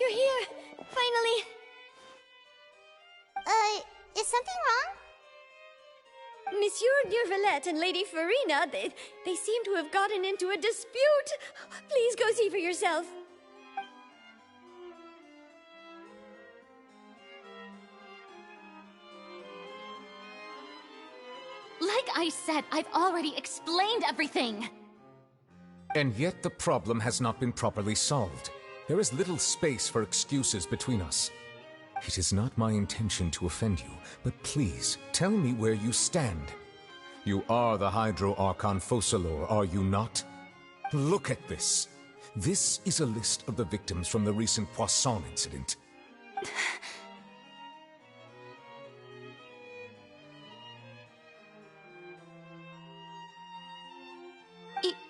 You're here! Finally! Is something wrong? Monsieur Neuvillette and Lady Farina, they seem to have gotten into a dispute. Please go see for yourself. Like I said, I've already explained everything. And yet the problem has not been properly solved. There is little space for excuses between us. It is not my intention to offend you, but please, tell me where you stand. You are the Hydro Archon Focalor, are you not? Look at this. This is a list of the victims from the recent Poisson incident.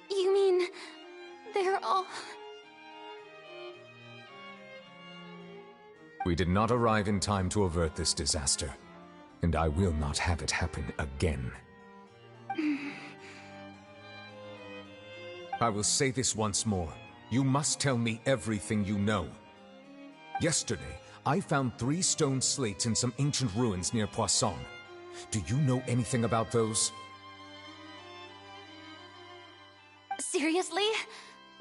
You mean... they're all... We did not arrive in time to avert this disaster, and I will not have it happen again. I will say this once more. You must tell me everything you know. Yesterday, I found 3 stone slates in some ancient ruins near Poisson. Do you know anything about those? Seriously?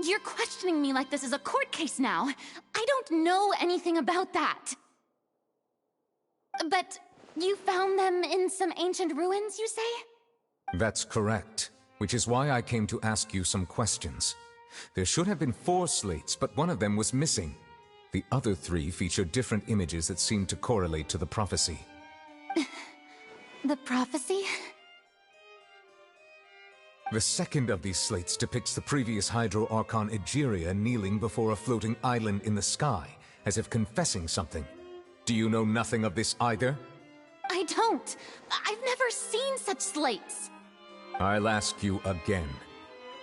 You're questioning me like this is a court case now. I don't know anything about that. But you found them in some ancient ruins, you say? That's correct, which is why I came to ask you some questions. There should have been 4 slates, but one of them was missing. The other 3 feature different images that seem to correlate to the prophecy. The prophecy? The second of these slates depicts the previous Hydro Archon Egeria kneeling before a floating island in the sky, as if confessing something. Do you know nothing of this either? I don't. I've never seen such slates. I'll ask you again.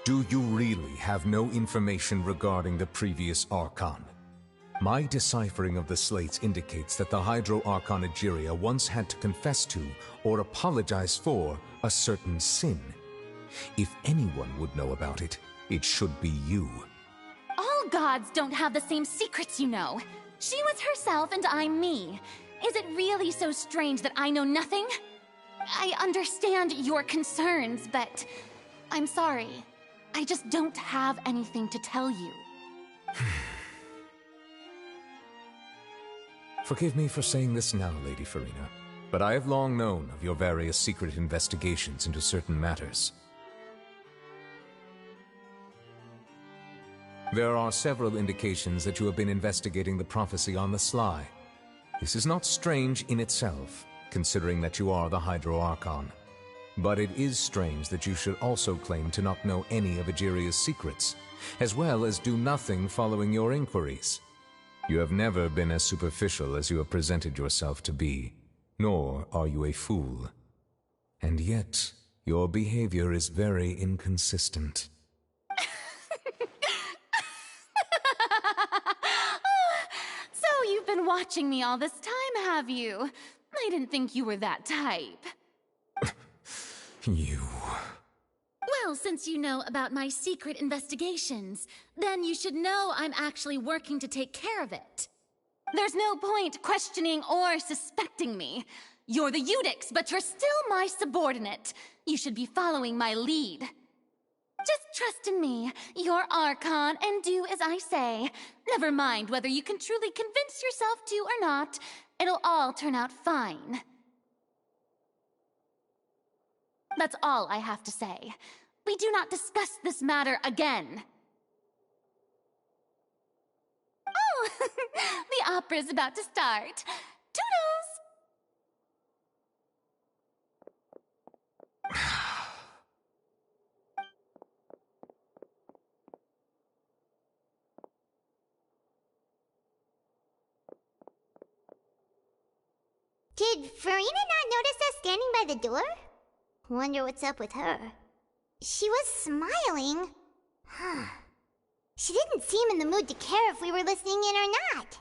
Do you really have no information regarding the previous Archon? My deciphering of the slates indicates that the Hydro Archon Egeria once had to confess to, or apologize for, a certain sin. If anyone would know about it, it should be you. All gods don't have the same secrets, you know. She was herself and I'm me. Is it really so strange that I know nothing? I understand your concerns, but I'm sorry. I just don't have anything to tell you. Forgive me for saying this now, Lady Farina, but I have long known of your various secret investigations into certain matters. There are several indications that you have been investigating the prophecy on the sly. This is not strange in itself, considering that you are the Hydro Archon. But it is strange that you should also claim to not know any of Egeria's secrets, as well as do nothing following your inquiries. You have never been as superficial as you have presented yourself to be, nor are you a fool. And yet, your behavior is very inconsistent. So you've been watching me all this time, have you? I didn't think you were that type. You... Well, since you know about my secret investigations, then you should know I'm actually working to take care of it. There's no point questioning or suspecting me. You're the Eudix, but you're still my subordinate. You should be following my lead. Just trust in me, you're Archon, and do as I say. Never mind whether you can truly convince yourself to or not. It'll all turn out fine. That's all I have to say. We do not discuss this matter again. Oh, the opera's about to start. Toodles! Did Farina not notice us standing by the door? Wonder what's up with her. She was smiling. She didn't seem in the mood to care if we were listening in or not.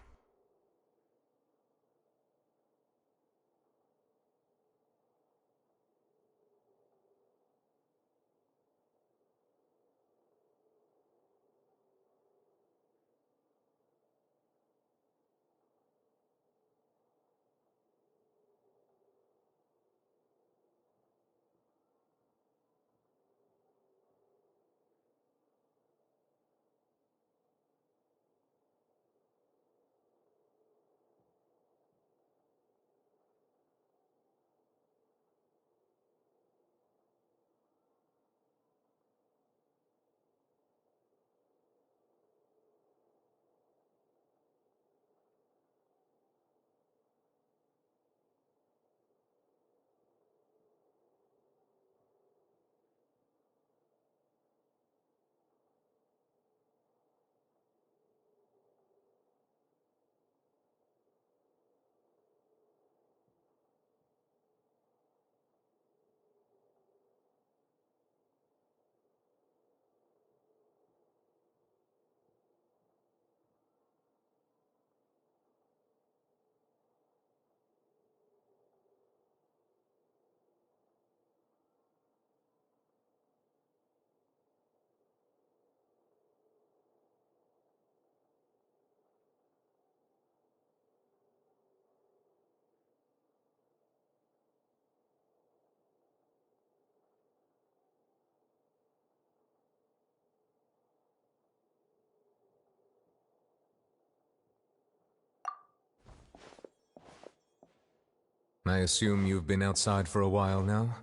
I assume you've been outside for a while now?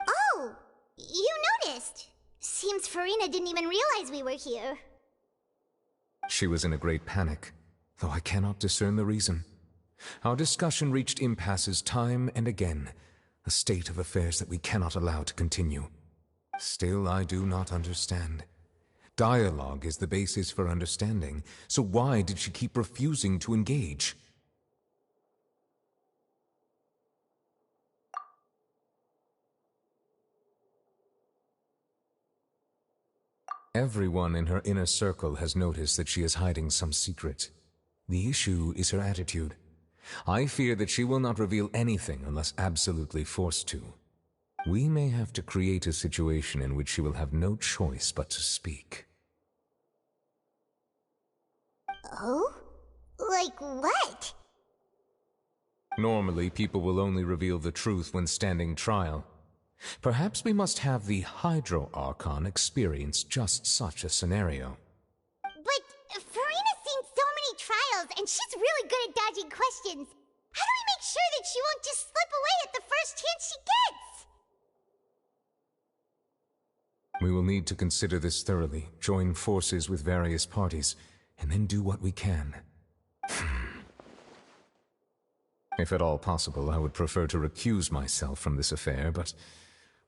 Oh, you noticed. Seems Farina didn't even realize we were here. She was in a great panic, though I cannot discern the reason. Our discussion reached impasses time and again, a state of affairs that we cannot allow to continue. Still, I do not understand. Dialogue is the basis for understanding, so why did she keep refusing to engage? Everyone in her inner circle has noticed that she is hiding some secret. The issue is her attitude. I fear that she will not reveal anything unless absolutely forced to. We may have to create a situation in which she will have no choice but to speak. Oh? Like what? Normally, people will only reveal the truth when standing trial. Perhaps we must have the Hydro Archon experience just such a scenario. But Farina's seen so many trials, and she's really good at dodging questions. How do we make sure that she won't just slip away at the first chance she gets? We will need to consider this thoroughly, join forces with various parties, and then do what we can. If at all possible, I would prefer to recuse myself from this affair, but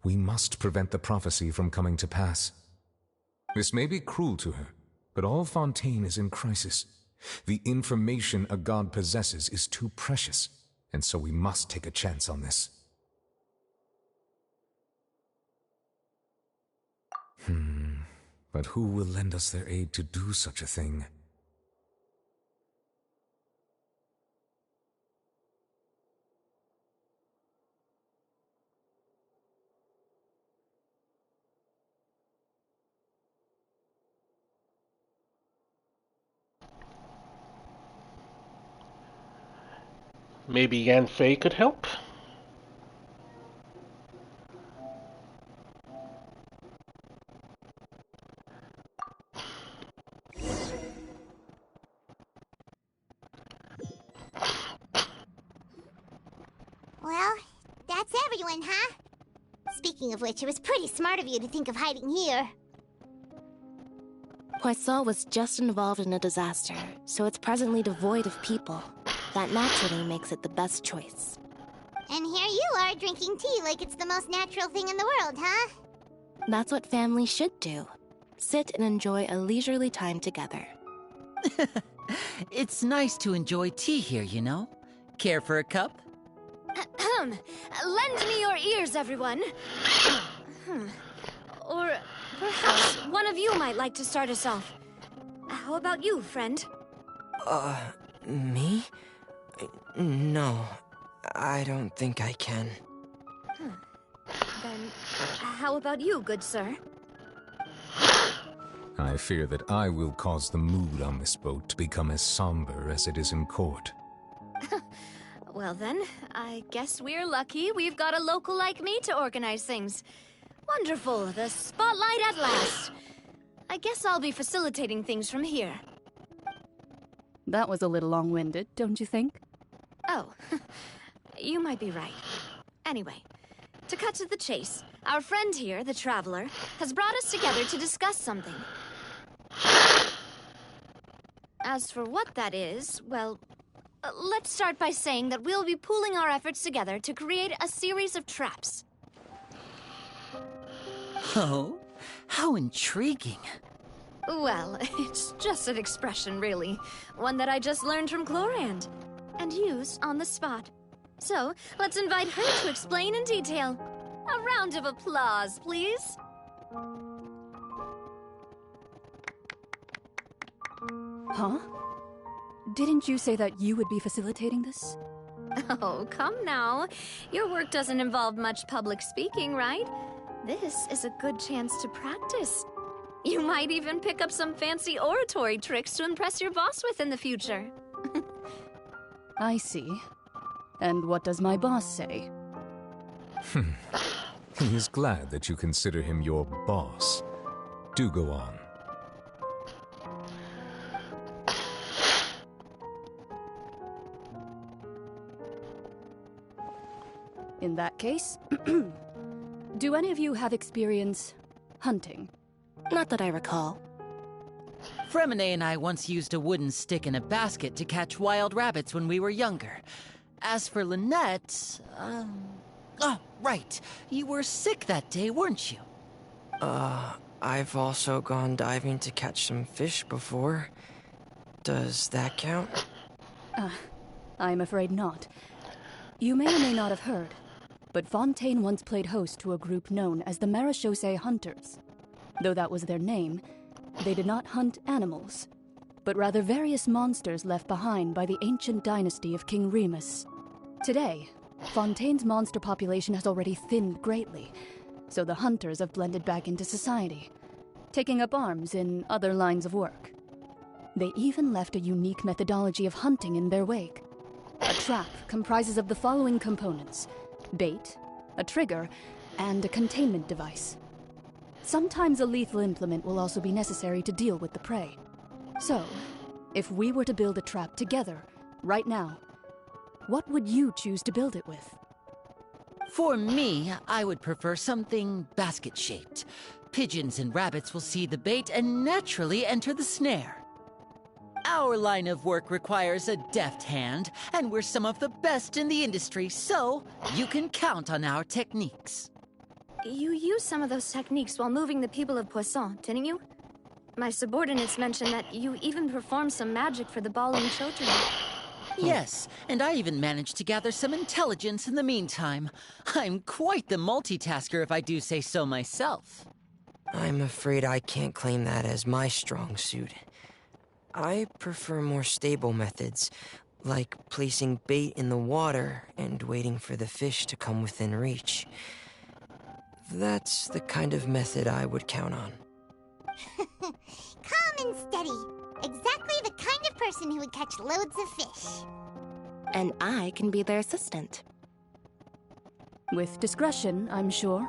we must prevent the prophecy from coming to pass. This may be cruel to her, but all Fontaine is in crisis. The information a god possesses is too precious, and so we must take a chance on this. But who will lend us their aid to do such a thing? Maybe Yan Fei could help? Well, that's everyone, huh? Speaking of which, it was pretty smart of you to think of hiding here. Poisson was just involved in a disaster, so it's presently devoid of people. That naturally makes it the best choice. And here you are drinking tea like it's the most natural thing in the world, huh? That's what families should do. Sit and enjoy a leisurely time together. It's nice to enjoy tea here, you know? Care for a cup? Lend me your ears, everyone. Or perhaps one of you might like to start us off. How about you, friend? Me? No, I don't think I can. Then, how about you, good sir? I fear that I will cause the mood on this boat to become as somber as it is in court. Well then, I guess we're lucky we've got a local like me to organize things. Wonderful, the spotlight at last. I guess I'll be facilitating things from here. That was a little long-winded, don't you think? Oh, you might be right. Anyway, to cut to the chase, our friend here, the Traveler, has brought us together to discuss something. As for what that is, well, let's start by saying that we'll be pooling our efforts together to create a series of traps. Oh, how intriguing. Well, it's just an expression, really. One that I just learned from Chlorand, and used on the spot. So, let's invite her to explain in detail. A round of applause, please. Huh? Didn't you say that you would be facilitating this? Oh, come now. Your work doesn't involve much public speaking, right? This is a good chance to practice. You might even pick up some fancy oratory tricks to impress your boss with in the future. I see. And what does my boss say? He is glad that you consider him your boss. Do go on. In that case, do any of you have experience hunting? Not that I recall. Fremine and I once used a wooden stick in a basket to catch wild rabbits when we were younger. As for Lynette, oh, right. You were sick that day, weren't you? I've also gone diving to catch some fish before. Does that count? I'm afraid not. You may or may not have heard, but Fontaine once played host to a group known as the Marechaussee Hunters. Though that was their name, they did not hunt animals, but rather various monsters left behind by the ancient dynasty of King Remus. Today, Fontaine's monster population has already thinned greatly, so the hunters have blended back into society, taking up arms in other lines of work. They even left a unique methodology of hunting in their wake. A trap comprises of the following components: bait, a trigger, and a containment device. Sometimes a lethal implement will also be necessary to deal with the prey. So, if we were to build a trap together, right now, what would you choose to build it with? For me, I would prefer something basket-shaped. Pigeons and rabbits will see the bait and naturally enter the snare. Our line of work requires a deft hand, and we're some of the best in the industry, so you can count on our techniques. You used some of those techniques while moving the people of Poisson, didn't you? My subordinates mentioned that you even performed some magic for the bawling children. Yes, and I even managed to gather some intelligence in the meantime. I'm quite the multitasker if I do say so myself. I'm afraid I can't claim that as my strong suit. I prefer more stable methods, like placing bait in the water and waiting for the fish to come within reach. That's the kind of method I would count on. Calm and steady. Exactly the kind of person who would catch loads of fish. And I can be their assistant. With discretion, I'm sure.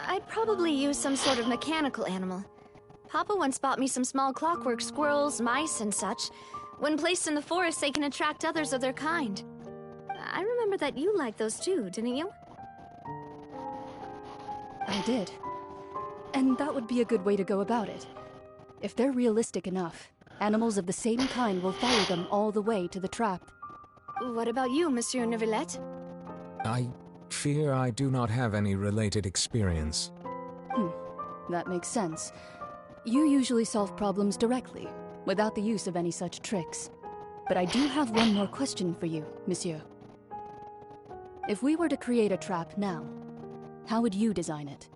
I'd probably use some sort of mechanical animal. Papa once bought me some small clockwork squirrels, mice, and such. When placed in the forest, they can attract others of their kind. I remember that you liked those too, didn't you? I did. And that would be a good way to go about it. If they're realistic enough, animals of the same kind will follow them all the way to the trap. What about you, Monsieur Neuvillette? I fear I do not have any related experience. That makes sense. You usually solve problems directly, without the use of any such tricks. But I do have one more question for you, Monsieur. If we were to create a trap now, how would you design it?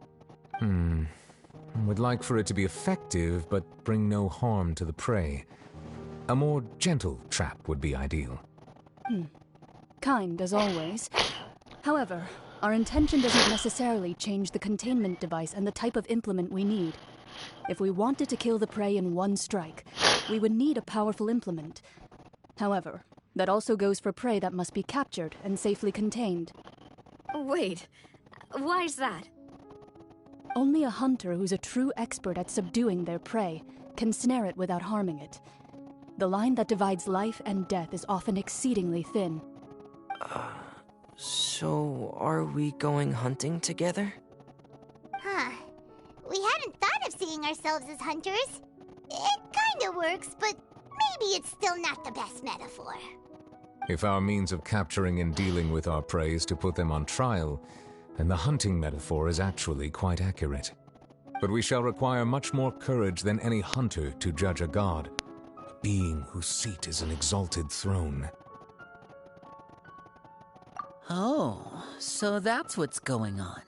I would like for it to be effective, but bring no harm to the prey. A more gentle trap would be ideal. Kind, as always. However, our intention doesn't necessarily change the containment device and the type of implement we need. If we wanted to kill the prey in one strike, we would need a powerful implement. However, that also goes for prey that must be captured and safely contained. Wait, why's that? Only a hunter who's a true expert at subduing their prey can snare it without harming it. The line that divides life and death is often exceedingly thin. So are we going hunting together? Huh. We hadn't thought of seeing ourselves as hunters. It kinda works, but maybe it's still not the best metaphor. If our means of capturing and dealing with our prey is to put them on trial, then the hunting metaphor is actually quite accurate. But we shall require much more courage than any hunter to judge a god, a being whose seat is an exalted throne. Oh, so that's what's going on.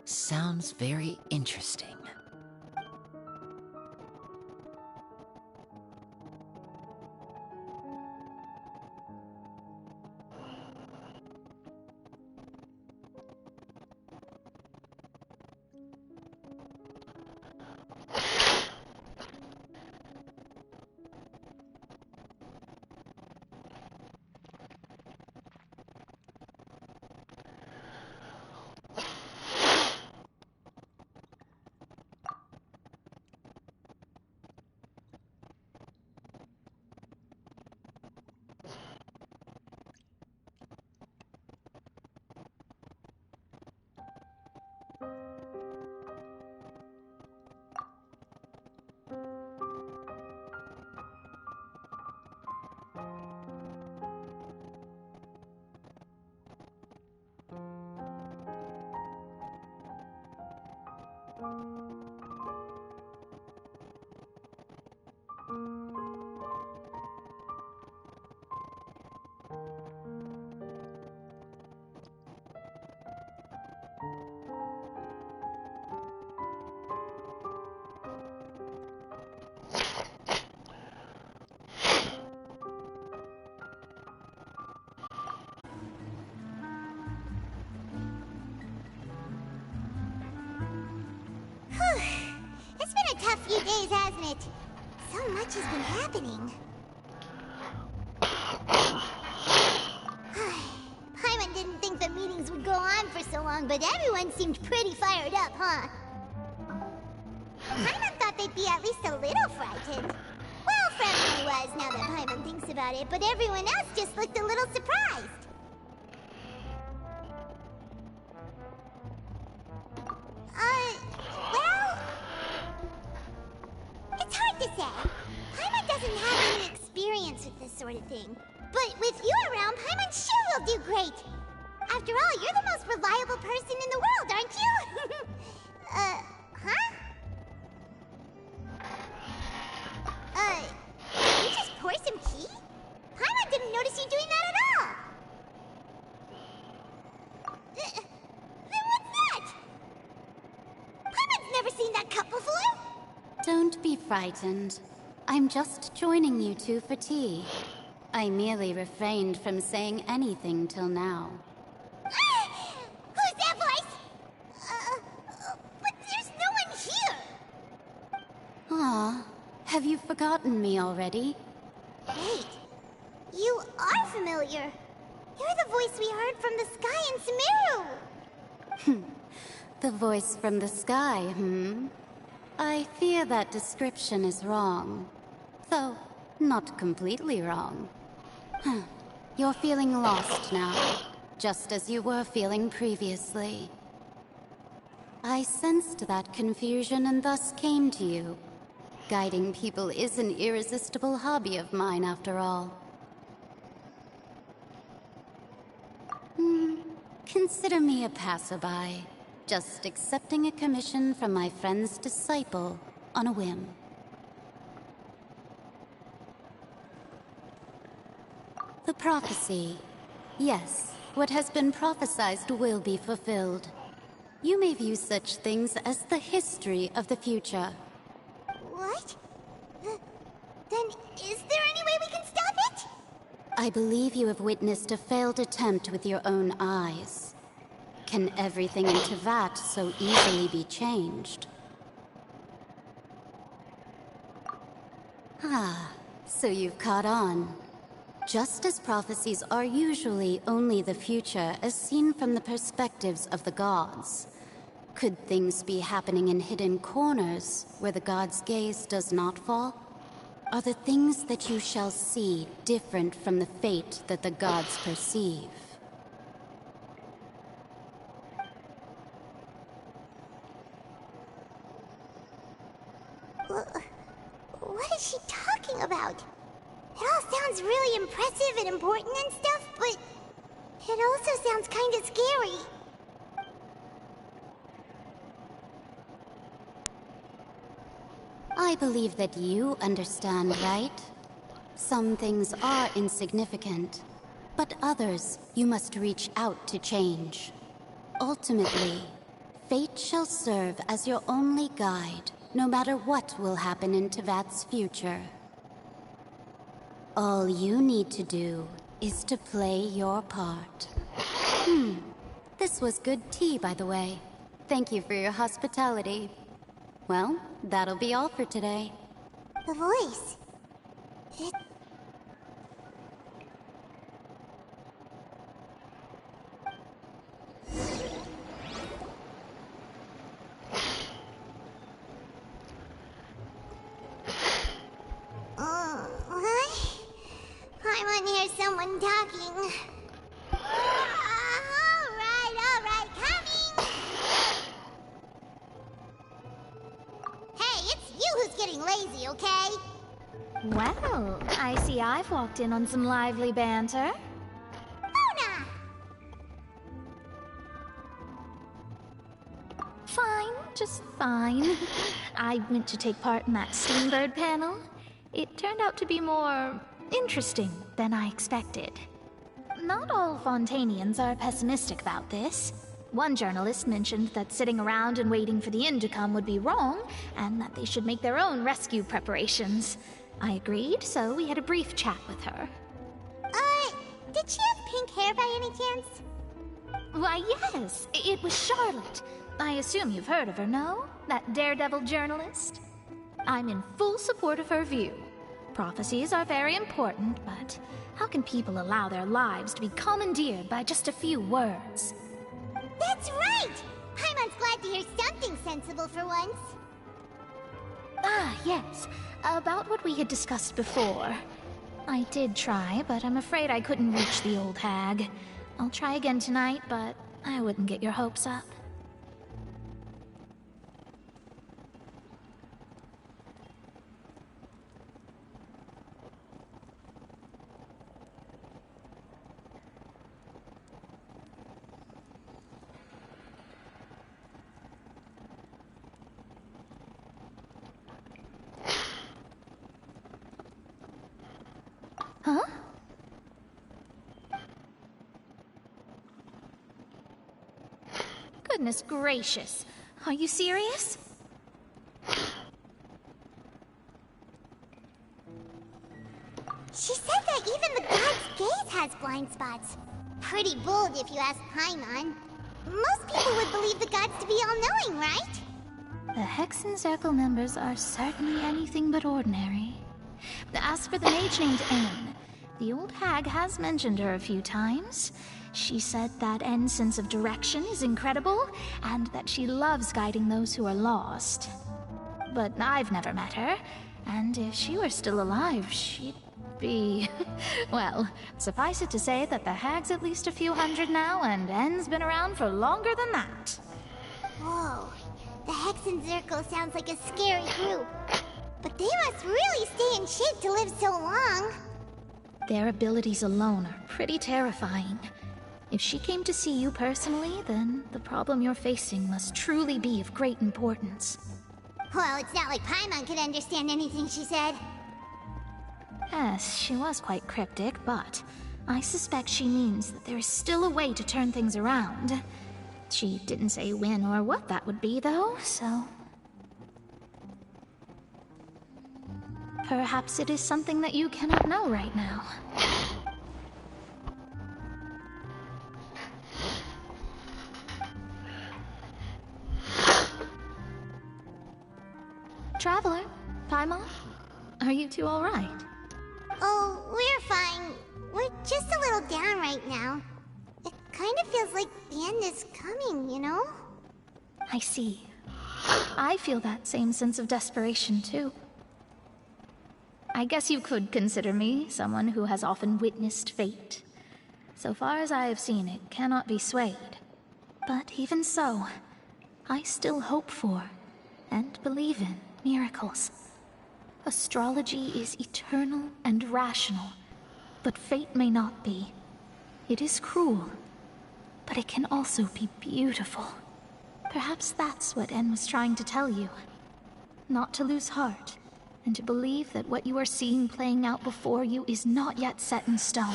Sounds very interesting. It's been a tough few days, hasn't it? So much has been happening. Paimon didn't think the meetings would go on for so long, but everyone seemed pretty fired up, huh? Paimon thought they'd be at least a little frightened. Well, Fremily was, now that Paimon thinks about it, but everyone else just looked a little surprised. Well... It's hard to say. Paimon doesn't have any experience with this sort of thing. But with you around, Paimon sure will do great. After all, you're the most reliable person in the world, aren't you? Huh? Did you just pour some tea? Paimon didn't notice you doing that at all. Then what's that? Paimon's never seen that cup before. Don't be frightened. I'm just joining you two for tea. I merely refrained from saying anything till now. Who's that voice? But there's no one here. Aw, have you forgotten me already? Wait, you are familiar. You're the voice we heard from the sky in Sumeru. The voice from the sky, I fear that description is wrong. Though, not completely wrong. You're feeling lost now, just as you were feeling previously. I sensed that confusion and thus came to you. Guiding people is an irresistible hobby of mine, after all. Consider me a passerby, just accepting a commission from my friend's disciple on a whim. The prophecy. Yes, what has been prophesized will be fulfilled. You may view such things as the history of the future. What? Then is there any way we can stop it? I believe you have witnessed a failed attempt with your own eyes. Can everything in Teyvat so easily be changed? Ah, so you've caught on. Just as prophecies are usually only the future as seen from the perspectives of the gods, could things be happening in hidden corners where the gods' gaze does not fall? Are the things that you shall see different from the fate that the gods perceive? What is she talking about? It all sounds really impressive and important and stuff, but it also sounds kind of scary. I believe that you understand, right? Some things are insignificant, but others you must reach out to change. Ultimately, fate shall serve as your only guide, no matter what will happen in Teyvat's future. All you need to do is to play your part. This was good tea, by the way. Thank you for your hospitality. Well, that'll be all for today. The voice. It... What? I want to hear someone talking. All right, coming! Hey, it's you who's getting lazy, okay? Well, I see I've walked in on some lively banter. Luna! Fine, just fine. I went to take part in that Steambird panel. It turned out to be more interesting than I expected. Not all Fontainians are pessimistic about this. One journalist mentioned that sitting around and waiting for the end to come would be wrong, and that they should make their own rescue preparations. I agreed, so we had a brief chat with her. Did she have pink hair by any chance? Why, yes, it was Charlotte. I assume you've heard of her, no? That daredevil journalist? I'm in full support of her view. Prophecies are very important, but how can people allow their lives to be commandeered by just a few words? That's right! Paimon's glad to hear something sensible for once. Ah, yes. About what we had discussed before. I did try, but I'm afraid I couldn't reach the old hag. I'll try again tonight, but I wouldn't get your hopes up. Huh? Goodness gracious. Are you serious? She said that even the god's gaze has blind spots. Pretty bold if you ask Paimon. Most people would believe the gods to be all-knowing, right? The Hexen Circle members are certainly anything but ordinary. As for the mage named Anne, the old hag has mentioned her a few times. She said that Anne's sense of direction is incredible, and that she loves guiding those who are lost. But I've never met her, and if she were still alive, she'd be... well, suffice it to say that the hag's at least a few hundred now, and Anne's been around for longer than that. Whoa, the Hexen Circle sounds like a scary group. But they must really stay in shape to live so long. Their abilities alone are pretty terrifying. If she came to see you personally, then the problem you're facing must truly be of great importance. Well, it's not like Paimon could understand anything she said. Yes, she was quite cryptic, but I suspect she means that there is still a way to turn things around. She didn't say when or what that would be, though, so... perhaps it is something that you cannot know right now. Traveler, Paimon, are you two all right? Oh, we're fine. We're just a little down right now. It kind of feels like the end is coming, you know? I see. I feel that same sense of desperation, too. I guess you could consider me someone who has often witnessed fate. So far as I have seen, it cannot be swayed. But even so, I still hope for, and believe in, miracles. Astrology is eternal and rational, but fate may not be. It is cruel, but it can also be beautiful. Perhaps that's what En was trying to tell you. Not to lose heart, and to believe that what you are seeing playing out before you is not yet set in stone.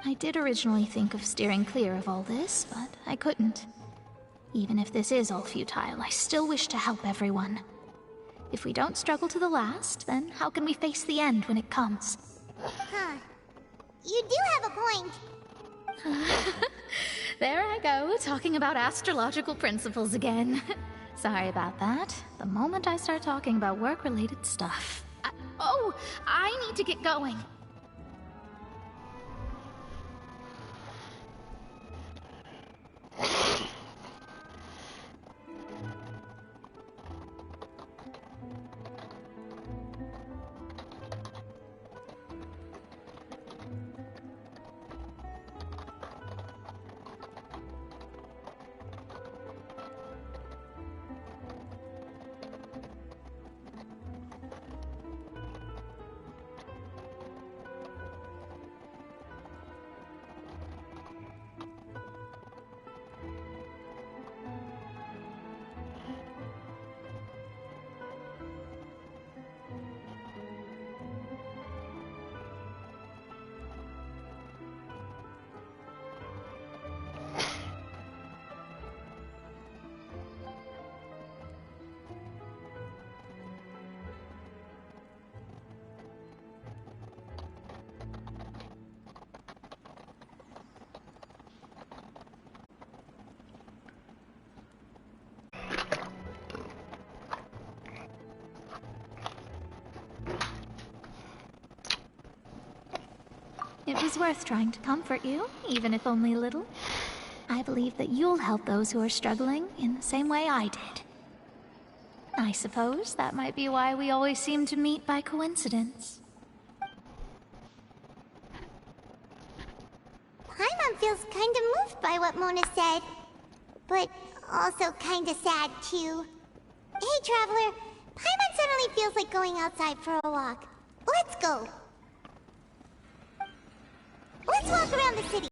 I did originally think of steering clear of all this, but I couldn't. Even if this is all futile, I still wish to help everyone. If we don't struggle to the last, then how can we face the end when it comes? Huh. You do have a point. There I go, talking about astrological principles again. Sorry about that. The moment I start talking about work-related stuff... I need to get going. It was worth trying to comfort you, even if only a little. I believe that you'll help those who are struggling in the same way I did. I suppose that might be why we always seem to meet by coincidence. Paimon feels kinda moved by what Mona said. But also kinda sad, too. Hey, Traveler. Paimon suddenly feels like going outside for a walk. Let's go. Let's walk around the city.